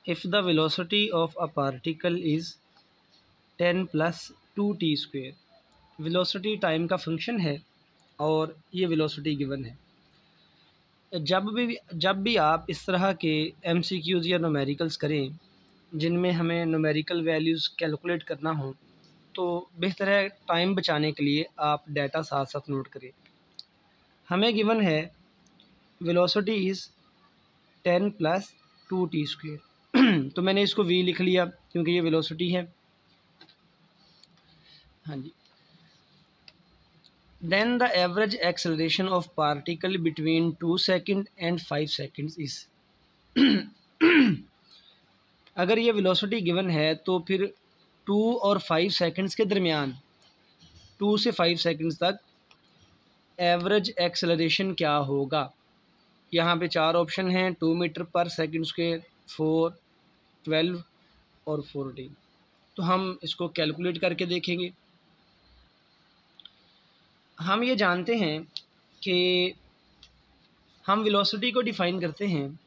if the velocity of a particle is 10 plus 2t square, velocity time का function है और ये velocity given है। जब भी आप इस तरह के MCQs या न्यूमेरिकल्स करें जिनमें हमें न्यूमेरिकल वैल्यूज़ कैलकुलेट करना हो, तो बेहतर है टाइम बचाने के लिए आप डाटा साथ साथ नोट करें। हमें गिवन है velocity is 10 plus 2t square तो मैंने इसको v लिख लिया क्योंकि ये वेलोसिटी है। हाँ जी। Then the average acceleration of particle between 2 second and 5 seconds is अगर ये वेलोसिटी गिवन है तो फिर 2 और 5 सेकेंड्स के दरमियान 2 से 5 सेकेंड्स तक एवरेज एक्सेलरेशन क्या होगा। यहाँ पे 4 ऑप्शन हैं, 2 मीटर पर सेकेंड स्क्वायर, 4, 12 और 14। तो हम इसको कैलकुलेट करके देखेंगे। हम ये जानते हैं कि हम वेलोसिटी को डिफ़ाइन करते हैं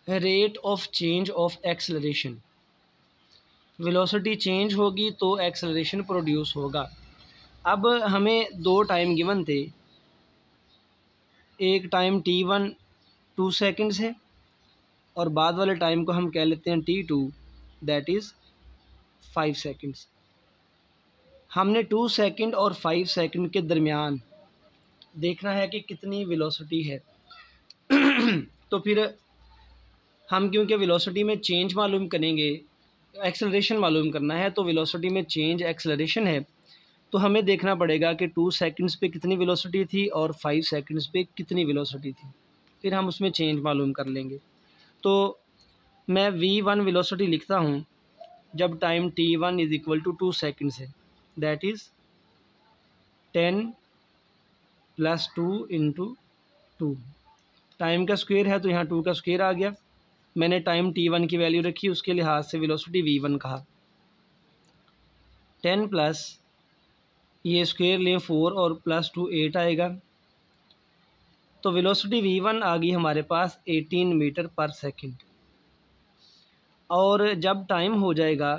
rate of change of acceleration. Velocity change होगी तो एक्सेलरेशन प्रोड्यूस होगा। अब हमें 2 टाइम गिवन थे, एक टाइम t1 2 सेकेंड्स है और बाद वाले टाइम को हम कह लेते हैं t2 दैट इज़ 5 सेकेंड्स। हमने 2 सेकेंड और 5 सेकेंड के दरमियान देखना है कि कितनी वेलोसिटी है तो फिर हम क्योंकि वेलोसिटी में चेंज मालूम करेंगे, एक्सेलरेशन मालूम करना है, तो वेलोसिटी में चेंज एक्सेलरेशन है, तो हमें देखना पड़ेगा कि 2 सेकेंड्स पे कितनी वेलोसिटी थी और 5 सेकेंड्स पे कितनी वेलोसिटी थी, फिर हम उसमें चेंज मालूम कर लेंगे। तो मैं v1 वेलोसिटी लिखता हूँ जब time t1 is equal to 2 seconds है, that is 10 plus 2 into 2। Time का स्क्वायर है तो यहाँ 2 का स्क्वायर आ गया। मैंने टाइम t1 की वैल्यू रखी, उसके लिहाज से वेलोसिटी v1 कहा। 10 प्लस ये स्क्वायर लें 4 और प्लस 2 8 आएगा, तो वेलोसिटी v1 आ गई हमारे पास 18 मीटर पर सेकंड। और जब टाइम हो जाएगा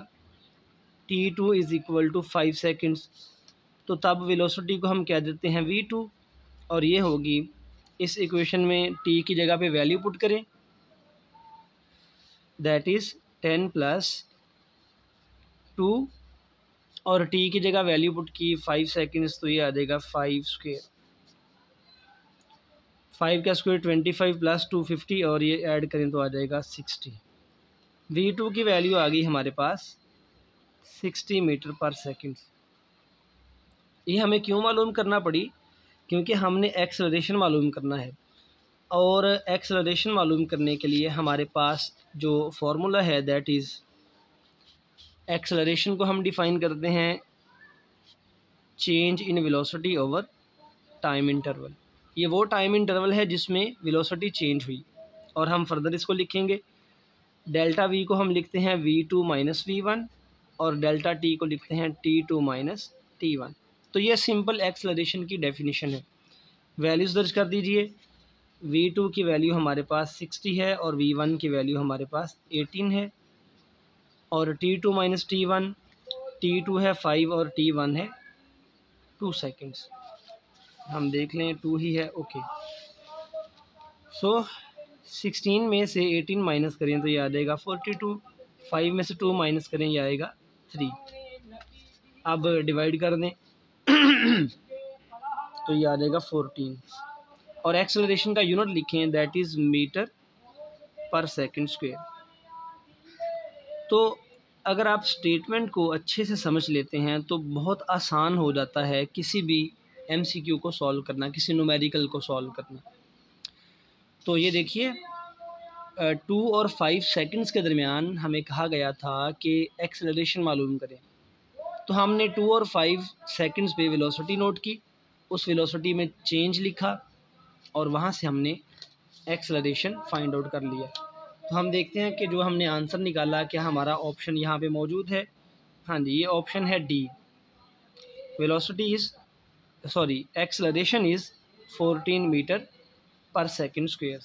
t2 is equal to 5 seconds, तो तब वेलोसिटी को हम कह देते हैं v2 और ये होगी, इस इक्वेशन में t की जगह पे वैल्यू पुट करें, दैट इज़ 10 प्लस 2 और t की जगह वैल्यू पुट की 5 सेकेंड्स, तो ये आ जाएगा 5 स्क्वायर। 5 का स्क्वायर 25 प्लस 2 50 और ये ऐड करें तो आ जाएगा 60। v2 की वैल्यू आ गई हमारे पास 60 मीटर पर सेकेंड। ये हमें क्यों मालूम करना पड़ी, क्योंकि हमने एक्सेलरेशन मालूम करना है और एक्सेलरेशन मालूम करने के लिए हमारे पास जो फार्मूला है दैट इज़, एक्सेलरेशन को हम डिफ़ाइन करते हैं change in velocity over time interval. ये वो टाइम इंटरवल है जिसमें वेलोसिटी चेंज हुई और हम फर्दर इसको लिखेंगे। डेल्टा v को हम लिखते हैं v2 माइनस v1 और डेल्टा t को लिखते हैं t2 माइनस t1। तो ये सिंपल एक्सेलरेशन की डेफिनेशन है। वैल्यूज़ दर्ज कर दीजिए। v2 की वैल्यू हमारे पास 60 है और v1 की वैल्यू हमारे पास 18 है और t2 माइनस t1, t2 है 5 और t1 है 2 सेकेंड्स। हम देख लें 2 ही है, ओके। सो 16 में से 18 माइनस करें तो ये आ जाएगा 42, 5 में से 2 माइनस करें ये आएगा 3। अब डिवाइड कर दें तो ये आ जाएगा 14 और एक्सेलरेशन का यूनिट लिखें दैट इज़ मीटर पर सेकंड स्क्वायर। तो अगर आप स्टेटमेंट को अच्छे से समझ लेते हैं तो बहुत आसान हो जाता है किसी भी MCQ को सॉल्व करना, किसी न्यूमेरिकल को सॉल्व करना। तो ये देखिए 2 और 5 सेकंड्स के दरमियान हमें कहा गया था कि एक्सेलरेशन मालूम करें, तो हमने 2 और 5 सेकंड्स पे वेलोसिटी नोट की, उस वेलोसिटी में चेंज लिखा और वहाँ से हमने एक्सेलरेशन फाइंड आउट कर लिया। तो हम देखते हैं कि जो हमने आंसर निकाला क्या हमारा ऑप्शन यहाँ पे मौजूद है। हाँ जी, ये ऑप्शन है D, velocity is acceleration is 14 metre पर सेकंड स्क्वायर।